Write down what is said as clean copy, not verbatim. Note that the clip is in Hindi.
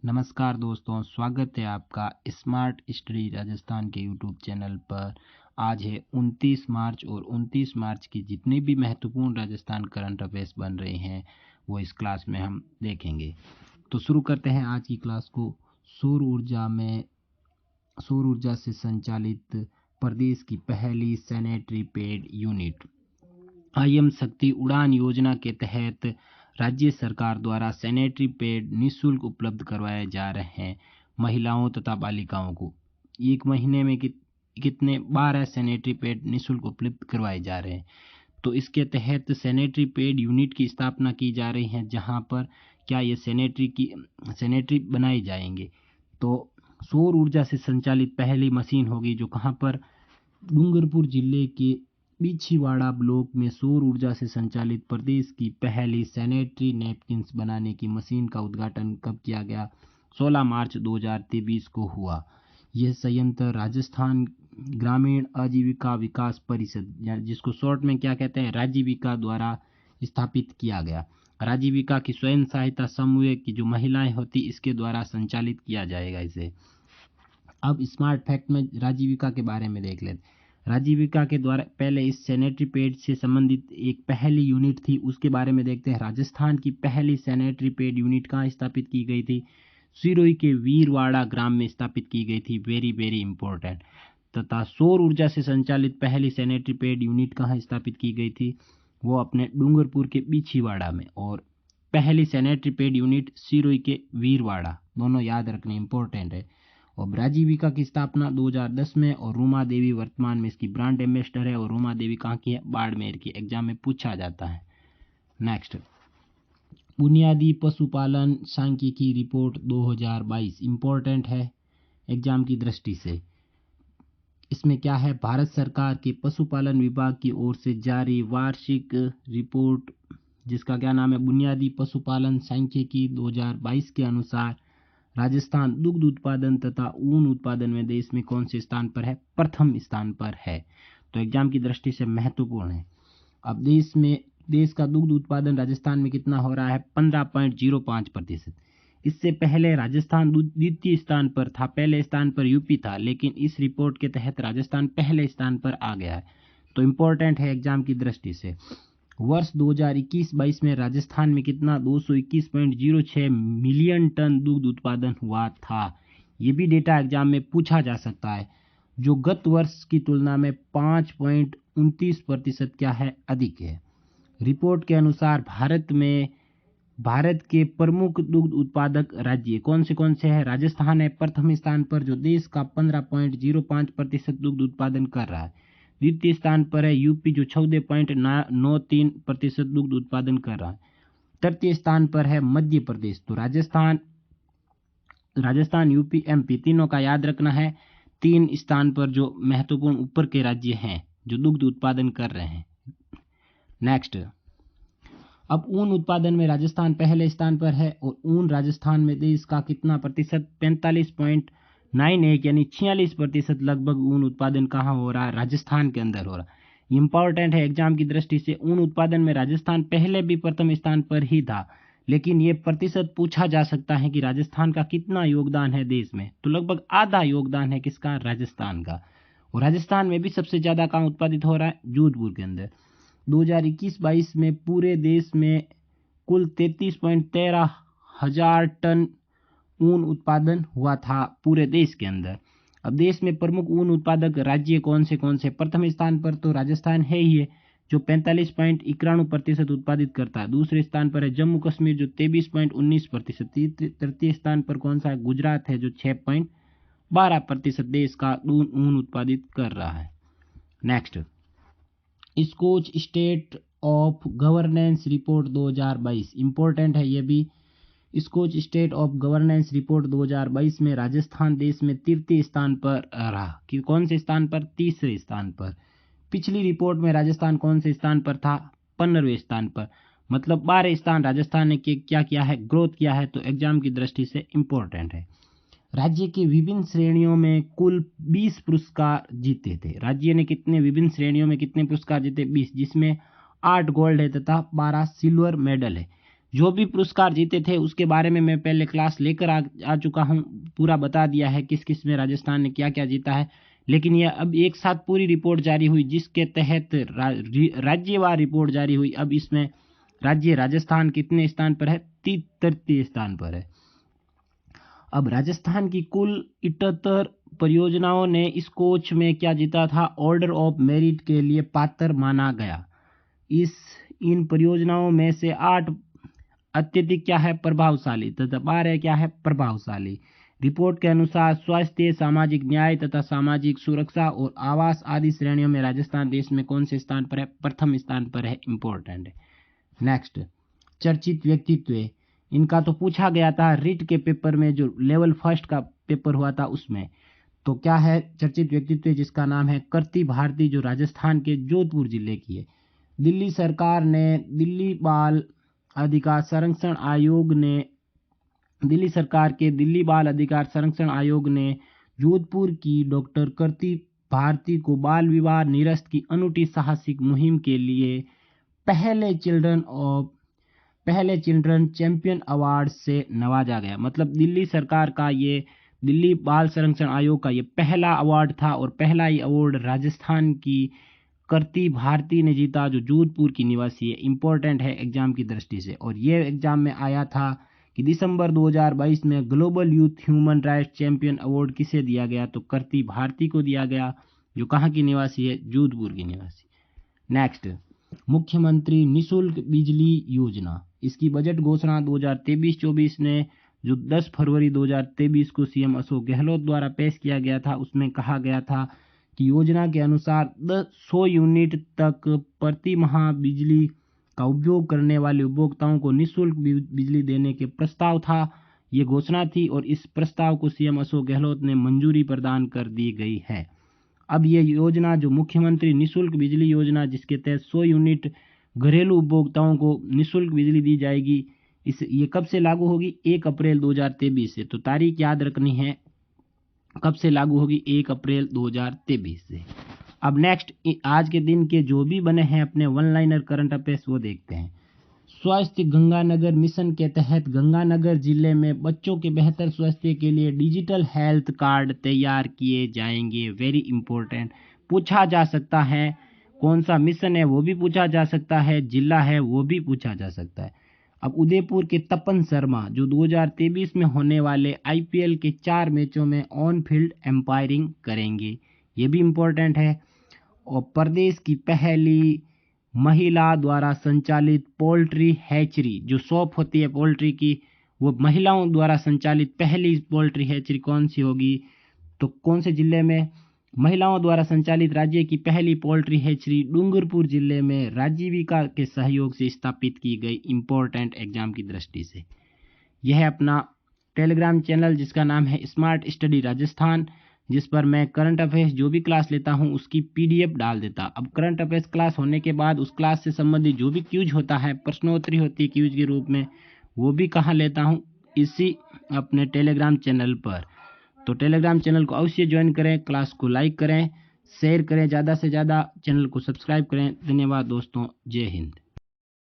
नमस्कार दोस्तों, स्वागत है आपका स्मार्ट स्टडी राजस्थान के यूट्यूब चैनल पर। आज है 29 मार्च और 29 मार्च की जितने भी महत्वपूर्ण राजस्थान करंट अफेयर्स बन रहे हैं वो इस क्लास में हम देखेंगे। तो शुरू करते हैं आज की क्लास को। सौर ऊर्जा से संचालित प्रदेश की पहली सैनिटरी पैड यूनिट। IM शक्ति उड़ान योजना के तहत राज्य सरकार द्वारा सैनिटरी पैड निःशुल्क उपलब्ध करवाए जा रहे हैं महिलाओं तथा बालिकाओं को। एक महीने में कितने 12 सैनिटरी पैड निःशुल्क उपलब्ध करवाए जा रहे हैं। तो इसके तहत सैनिटरी पैड यूनिट की स्थापना की जा रही है, जहां पर क्या ये सैनिटरी बनाए जाएंगे। तो सौर ऊर्जा से संचालित पहली मशीन होगी जो कहां पर डूंगरपुर जिले के बिछीवाड़ा ब्लॉक में सौर ऊर्जा से संचालित प्रदेश की पहली सैनिटरी नैपकिन्स बनाने की मशीन का उद्घाटन कब किया गया? 16 मार्च 2023 को हुआ। यह संयंत्र राजस्थान ग्रामीण आजीविका विकास परिषद, जिसको शॉर्ट में क्या कहते हैं, राजीविका द्वारा स्थापित किया गया। राजीविका की स्वयं सहायता समूह की जो महिलाएं होती इसके द्वारा संचालित किया जाएगा इसे। अब स्मार्ट फैक्ट में राजीविका के बारे में देख लेते। राजीविका के द्वारा पहले इस सैनिटरी पैड से संबंधित एक पहली यूनिट थी, उसके बारे में देखते हैं। राजस्थान की पहली सैनिटरी पैड यूनिट कहाँ स्थापित की गई थी? सिरोही के वीरवाड़ा ग्राम में स्थापित की गई थी। Very very important. तथा सौर ऊर्जा से संचालित पहली सैनिटरी पैड यूनिट कहाँ स्थापित की गई थी? वो अपने डूंगरपुर के बिछीवाड़ा में। और पहली सैनिटरी पैड यूनिट सिरोही के वीरवाड़ा, दोनों याद रखने इंपॉर्टेंट है। और राजीविका की स्थापना 2010 में, और रूमा देवी वर्तमान में इसकी ब्रांड एम्बेसडर है। और रूमा देवी कहाँ की है? बाड़मेर की। एग्जाम में पूछा जाता है। नेक्स्ट, बुनियादी पशुपालन सांख्यिकी रिपोर्ट 2022 इंपॉर्टेंट है एग्जाम की दृष्टि से। इसमें क्या है? भारत सरकार के पशुपालन विभाग की ओर से जारी वार्षिक रिपोर्ट, जिसका क्या नाम है? बुनियादी पशुपालन सांख्यिकी 2022 के अनुसार राजस्थान दुग्ध उत्पादन तथा ऊन उत्पादन में देश में कौन से स्थान पर है? प्रथम स्थान पर है। तो एग्जाम की दृष्टि से महत्वपूर्ण है। अब देश का दुग्ध उत्पादन राजस्थान में कितना हो रहा है? 15.05%। इससे पहले राजस्थान द्वितीय स्थान पर था, पहले स्थान पर यूपी था, लेकिन इस रिपोर्ट के तहत राजस्थान पहले स्थान पर आ गया है। तो इम्पोर्टेंट है एग्जाम की दृष्टि से। वर्ष 2021-22 में राजस्थान में कितना? 221.06 मिलियन टन दुग्ध उत्पादन हुआ था। ये भी डेटा एग्जाम में पूछा जा सकता है, जो गत वर्ष की तुलना में 5.29% क्या है? अधिक है। रिपोर्ट के अनुसार भारत के प्रमुख दुग्ध उत्पादक राज्य कौन से हैं? राजस्थान है प्रथम स्थान पर, जो देश का 15.05% दुग्ध उत्पादन कर रहा है। द्वितीय स्थान पर है यूपी, जो 14.93% दुग्ध उत्पादन कर रहा है। तृतीय स्थान पर है मध्य प्रदेश। तो राजस्थान, यूपी, MP तीनों का याद रखना है। 3 स्थान पर जो महत्वपूर्ण ऊपर के राज्य हैं जो दुग्ध उत्पादन कर रहे हैं। नेक्स्ट, अब ऊन उत्पादन में राजस्थान पहले स्थान पर है। और ऊन राजस्थान में देश का कितना प्रतिशत? 45.91 यानी 46% लगभग ऊन उत्पादन कहाँ हो रहा है? राजस्थान के अंदर हो रहा है। इंपॉर्टेंट है एग्जाम की दृष्टि से। ऊन उत्पादन में राजस्थान पहले भी प्रथम स्थान पर ही था, लेकिन ये प्रतिशत पूछा जा सकता है कि राजस्थान का कितना योगदान है देश में। तो लगभग आधा योगदान है किसका? राजस्थान का। और राजस्थान में भी सबसे ज्यादा कहाँ उत्पादित हो रहा है? जोधपुर के अंदर। 2021-22 में पूरे देश में कुल 33.13 हजार टन ऊन उत्पादन हुआ था पूरे देश के अंदर। अब देश में प्रमुख ऊन उत्पादक राज्य कौन से? प्रथम स्थान पर तो राजस्थान है ही है, जो 45.91% उत्पादित करता है। दूसरे स्थान पर है जम्मू कश्मीर, जो 23.19%। तृतीय स्थान पर कौन सा है? गुजरात है, जो 6.12% देश का ऊन उत्पादित कर रहा है। Next, Skoch state of governance report 2022 important है ये भी। Skoch state of governance report 2022 में राजस्थान देश में तृतीय स्थान पर रहा। कि कौन से स्थान पर? तीसरे स्थान पर। पिछली रिपोर्ट में राजस्थान कौन से स्थान पर था? 15वें स्थान पर। मतलब 12 स्थान राजस्थान ने क्या किया है? ग्रोथ किया है। तो एग्जाम की दृष्टि से इंपॉर्टेंट है। राज्य के विभिन्न श्रेणियों में कुल 20 पुरस्कार जीते थे। राज्य ने कितने विभिन्न श्रेणियों में कितने पुरस्कार जीते? 20, जिसमें 8 गोल्ड है तथा 12 सिल्वर मेडल है। जो भी पुरस्कार जीते थे उसके बारे में मैं पहले क्लास लेकर आ चुका हूं, पूरा बता दिया है किस किस में राजस्थान ने क्या क्या जीता है। लेकिन यह अब एक साथ पूरी रिपोर्ट जारी हुई जिसके तहत राज्यवार रिपोर्ट जारी हुई। अब इसमें राज्य राजस्थान कितने स्थान पर है? 33 स्थान पर है। अब राजस्थान की कुल 78 परियोजनाओं ने इस कोच में क्या जीता था? ऑर्डर ऑफ मेरिट के लिए पात्र माना गया। इन परियोजनाओं में से 8 अत्यधिक क्या है? प्रभावशाली, तथा 12 क्या है? प्रभावशाली। रिपोर्ट के अनुसार स्वास्थ्य, सामाजिक न्याय तथा सामाजिक सुरक्षा और आवास आदि श्रेणियों में राजस्थान देश में कौन से स्थान पर है? प्रथम स्थान पर है। इंपॉर्टेंट है। नेक्स्ट, चर्चित व्यक्तित्व। इनका तो पूछा गया था रिट के पेपर में, जो लेवल फर्स्ट का पेपर हुआ था उसमें। तो क्या है चर्चित व्यक्तित्व? जिसका नाम है कीर्ति भारती, जो राजस्थान के जोधपुर जिले की है। दिल्ली सरकार ने दिल्ली बाल अधिकार संरक्षण आयोग ने जोधपुर की डॉक्टर कीर्ति भारती को बाल विवाह निरस्त की अनूठी साहसिक मुहिम के लिए पहले चिल्ड्रन चैंपियन अवार्ड से नवाजा गया। मतलब दिल्ली सरकार का ये, दिल्ली बाल संरक्षण आयोग का ये पहला अवार्ड था और पहला ही अवार्ड राजस्थान की कीर्ति भारती ने जीता, जो जोधपुर की निवासी है। इंपॉर्टेंट है एग्जाम की दृष्टि से। और ये एग्जाम में आया था कि दिसंबर 2022 में global youth human rights champion award किसे दिया गया? तो कीर्ति भारती को दिया गया, जो कहाँ की निवासी है? जोधपुर की निवासी। नेक्स्ट, मुख्यमंत्री निःशुल्क बिजली योजना। इसकी बजट घोषणा 2023-24 ने जो 10 फरवरी 2023 को सीएम अशोक गहलोत द्वारा पेश किया गया था, उसमें कहा गया था कि योजना के अनुसार 100 यूनिट तक प्रति माह बिजली का उपयोग करने वाले उपभोक्ताओं को निःशुल्क बिजली देने के प्रस्ताव था। ये घोषणा थी और इस प्रस्ताव को सीएम अशोक गहलोत ने मंजूरी प्रदान कर दी गई है। अब ये योजना, जो मुख्यमंत्री निःशुल्क बिजली योजना, जिसके तहत 100 यूनिट घरेलू उपभोक्ताओं को निःशुल्क बिजली दी जाएगी, ये कब से लागू होगी? 1 अप्रैल 2023 से। तो तारीख याद रखनी है, कब से लागू होगी? 1 अप्रैल 2023 से। अब नेक्स्ट, आज के दिन के जो भी बने हैं अपने वन लाइनर करंट अफेयर्स, वो देखते हैं। स्वास्थ्य गंगानगर मिशन के तहत गंगानगर जिले में बच्चों के बेहतर स्वास्थ्य के लिए डिजिटल हेल्थ कार्ड तैयार किए जाएंगे। वेरी इंपॉर्टेंट, पूछा जा सकता है कौन सा मिशन है, वो भी पूछा जा सकता है, जिला है वो भी पूछा जा सकता है। अब उदयपुर के तपन शर्मा, जो 2023 में होने वाले आईपीएल के 4 मैचों में ऑन फील्ड एम्पायरिंग करेंगे, ये भी इंपॉर्टेंट है। और प्रदेश की पहली महिला द्वारा संचालित पोल्ट्री हैचरी, जो शॉप होती है पोल्ट्री की, वो महिलाओं द्वारा संचालित पहली पोल्ट्री हैचरी कौन सी होगी? तो कौन से जिले में? महिलाओं द्वारा संचालित राज्य की पहली पोल्ट्री हैचरी डूंगरपुर जिले में राजीविका के सहयोग से स्थापित की गई। इंपॉर्टेंट एग्जाम की दृष्टि से। यह है अपना टेलीग्राम चैनल जिसका नाम है स्मार्ट स्टडी राजस्थान, जिस पर मैं करंट अफेयर्स जो भी क्लास लेता हूं उसकी पीडीएफ डाल देता। अब करंट अफेयर्स क्लास होने के बाद उस क्लास से संबंधित जो भी क्यूज होता है, प्रश्नोत्तरी होती है क्यूज के रूप में, वो भी कहाँ लेता हूं? इसी अपने टेलीग्राम चैनल पर। तो टेलीग्राम चैनल को अवश्य ज्वाइन करें, क्लास को लाइक करें, शेयर करें ज़्यादा से ज़्यादा, चैनल को सब्सक्राइब करें। धन्यवाद दोस्तों, जय हिंद।